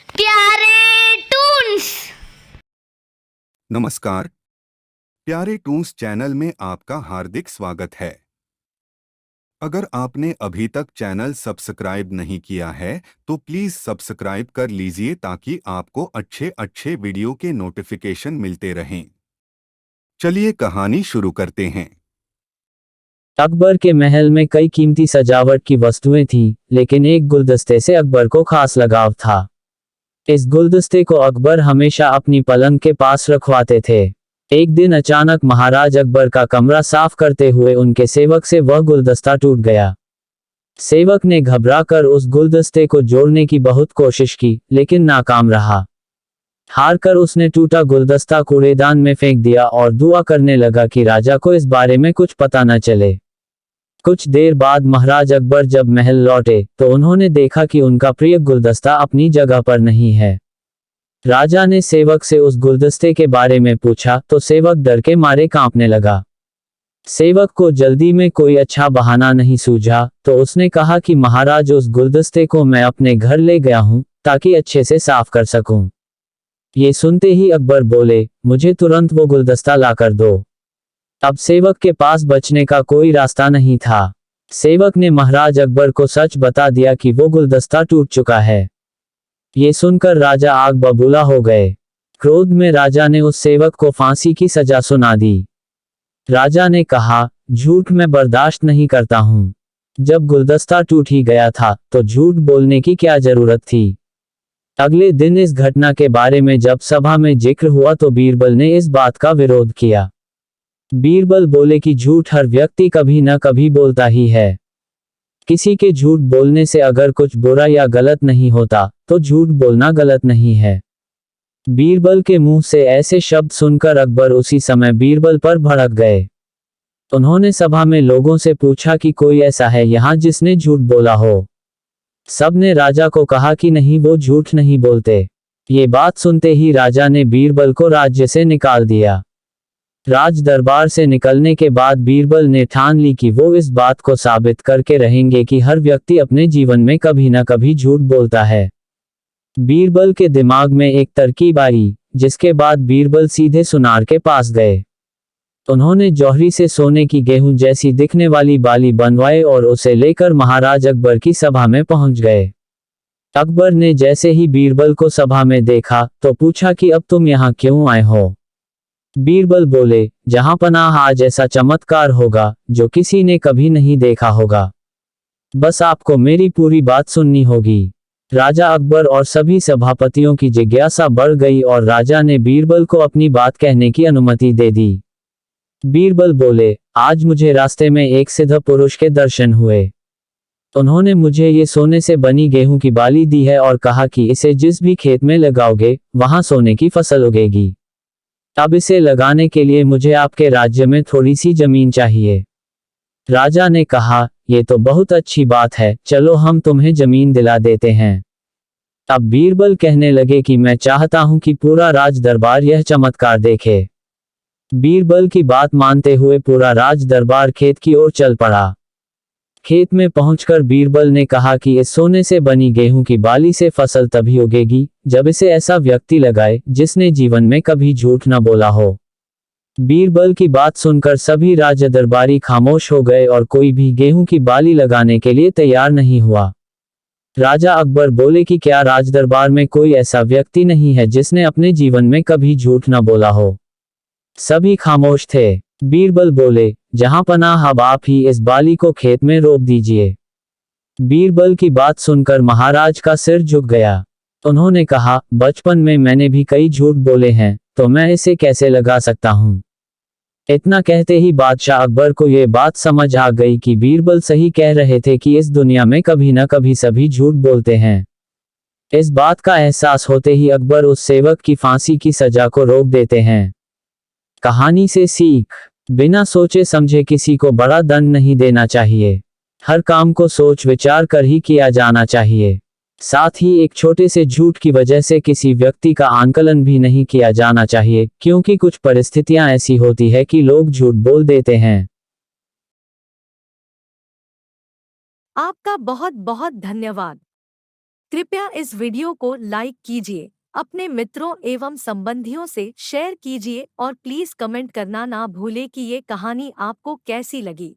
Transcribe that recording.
प्यारे टून्स। नमस्कार। प्यारे टून्स चैनल में आपका हार्दिक स्वागत है। अगर आपने अभी तक चैनल सब्सक्राइब नहीं किया है तो प्लीज सब्सक्राइब कर लीजिए ताकि आपको अच्छे वीडियो के नोटिफिकेशन मिलते रहें। चलिए कहानी शुरू करते हैं। अकबर के महल में कई कीमती सजावट की वस्तुएं थीं, लेकिन एक गुलदस्ते से अकबर को खास लगाव था। इस गुलदस्ते को अकबर हमेशा अपनी पलंग के पास रखवाते थे। एक दिन अचानक महाराज अकबर का कमरा साफ करते हुए उनके सेवक से वह गुलदस्ता टूट गया। सेवक ने घबराकर उस गुलदस्ते को जोड़ने की बहुत कोशिश की, लेकिन नाकाम रहा। हार कर उसने टूटा गुलदस्ता कूड़ेदान में फेंक दिया और दुआ करने लगा कि राजा को इस बारे में कुछ पता न चले। कुछ देर बाद महाराज अकबर जब महल लौटे तो उन्होंने देखा कि उनका प्रिय गुलदस्ता अपनी जगह पर नहीं है। राजा ने सेवक से उस गुलदस्ते के बारे में पूछा तो सेवक डर के मारे कांपने लगा। सेवक को जल्दी में कोई अच्छा बहाना नहीं सूझा तो उसने कहा कि महाराज, उस गुलदस्ते को मैं अपने घर ले गया हूं ताकि अच्छे से साफ कर सकूं। ये सुनते ही अकबर बोले, मुझे तुरंत वो गुलदस्ता लाकर दो। अब सेवक के पास बचने का कोई रास्ता नहीं था। सेवक ने महाराज अकबर को सच बता दिया कि वो गुलदस्ता टूट चुका है। ये सुनकर राजा आग बबूला हो गए। क्रोध में राजा ने उस सेवक को फांसी की सजा सुना दी। राजा ने कहा, झूठ मैं बर्दाश्त नहीं करता हूं। जब गुलदस्ता टूट ही गया था तो झूठ बोलने की क्या जरूरत थी। अगले दिन इस घटना के बारे में जब सभा में जिक्र हुआ तो बीरबल ने इस बात का विरोध किया। बीरबल बोले कि झूठ हर व्यक्ति कभी न कभी बोलता ही है। किसी के झूठ बोलने से अगर कुछ बुरा या गलत नहीं होता तो झूठ बोलना गलत नहीं है। बीरबल के मुंह से ऐसे शब्द सुनकर अकबर उसी समय बीरबल पर भड़क गए। उन्होंने सभा में लोगों से पूछा कि कोई ऐसा है यहाँ जिसने झूठ बोला हो। सब ने राजा को कहा कि नहीं, वो झूठ नहीं बोलते। ये बात सुनते ही राजा ने बीरबल को राज्य से निकाल दिया। राज दरबार से निकलने के बाद बीरबल ने ठान ली कि वो इस बात को साबित करके रहेंगे कि हर व्यक्ति अपने जीवन में कभी न कभी झूठ बोलता है। बीरबल के दिमाग में एक तरकीब आई, जिसके बाद बीरबल सीधे सुनार के पास गए। उन्होंने जौहरी से सोने की गेहूं जैसी दिखने वाली बाली बनवाए और उसे लेकर महाराज अकबर की सभा में पहुंच गए। अकबर ने जैसे ही बीरबल को सभा में देखा तो पूछा कि अब तुम यहाँ क्यों आए हो। बीरबल बोले, जहां पनाह आज ऐसा चमत्कार होगा जो किसी ने कभी नहीं देखा होगा। बस आपको मेरी पूरी बात सुननी होगी। राजा अकबर और सभी सभापतियों की जिज्ञासा बढ़ गई और राजा ने बीरबल को अपनी बात कहने की अनुमति दे दी। बीरबल बोले, आज मुझे रास्ते में एक सिद्ध पुरुष के दर्शन हुए। उन्होंने मुझे ये सोने से बनी गेहूं की बाली दी है और कहा कि इसे जिस भी खेत में लगाओगे वहां सोने की फसल उगेगी। अब इसे लगाने के लिए मुझे आपके राज्य में थोड़ी सी जमीन चाहिए। राजा ने कहा, यह तो बहुत अच्छी बात है, चलो हम तुम्हें जमीन दिला देते हैं। अब बीरबल कहने लगे कि मैं चाहता हूं कि पूरा राज दरबार यह चमत्कार देखे। बीरबल की बात मानते हुए पूरा राज दरबार खेत की ओर चल पड़ा। खेत में पहुंचकर बीरबल ने कहा कि इस सोने से बनी गेहूं की बाली से फसल तभी उगेगी जब इसे ऐसा व्यक्ति लगाए जिसने जीवन में कभी झूठ न बोला हो। बीरबल की बात सुनकर सभी राज दरबारी खामोश हो गए और कोई भी गेहूं की बाली लगाने के लिए तैयार नहीं हुआ। राजा अकबर बोले कि क्या राज दरबार में कोई ऐसा व्यक्ति नहीं है जिसने अपने जीवन में कभी झूठ न बोला हो। सभी खामोश थे। बीरबल बोले, जहां पनाह अब आप ही इस बाली को खेत में रोप दीजिए। बीरबल की बात सुनकर महाराज का सिर झुक गया। उन्होंने कहा, बचपन में मैंने भी कई झूठ बोले हैं, तो मैं इसे कैसे लगा सकता हूं। इतना कहते ही बादशाह अकबर को यह बात समझ आ गई कि बीरबल सही कह रहे थे कि इस दुनिया में कभी न कभी सभी झूठ बोलते हैं। इस बात का एहसास होते ही अकबर उस सेवक की फांसी की सजा को रोक देते हैं। कहानी से सीख, बिना सोचे समझे किसी को बड़ा दंड नहीं देना चाहिए। हर काम को सोच विचार कर ही किया जाना चाहिए। साथ ही एक छोटे से झूठ की वजह से किसी व्यक्ति का आंकलन भी नहीं किया जाना चाहिए, क्योंकि कुछ परिस्थितियां ऐसी होती है कि लोग झूठ बोल देते हैं। आपका बहुत बहुत धन्यवाद। कृपया इस वीडियो को लाइक कीजिए, अपने मित्रों एवं संबंधियों से शेयर कीजिए और प्लीज कमेंट करना ना भूलें कि ये कहानी आपको कैसी लगी।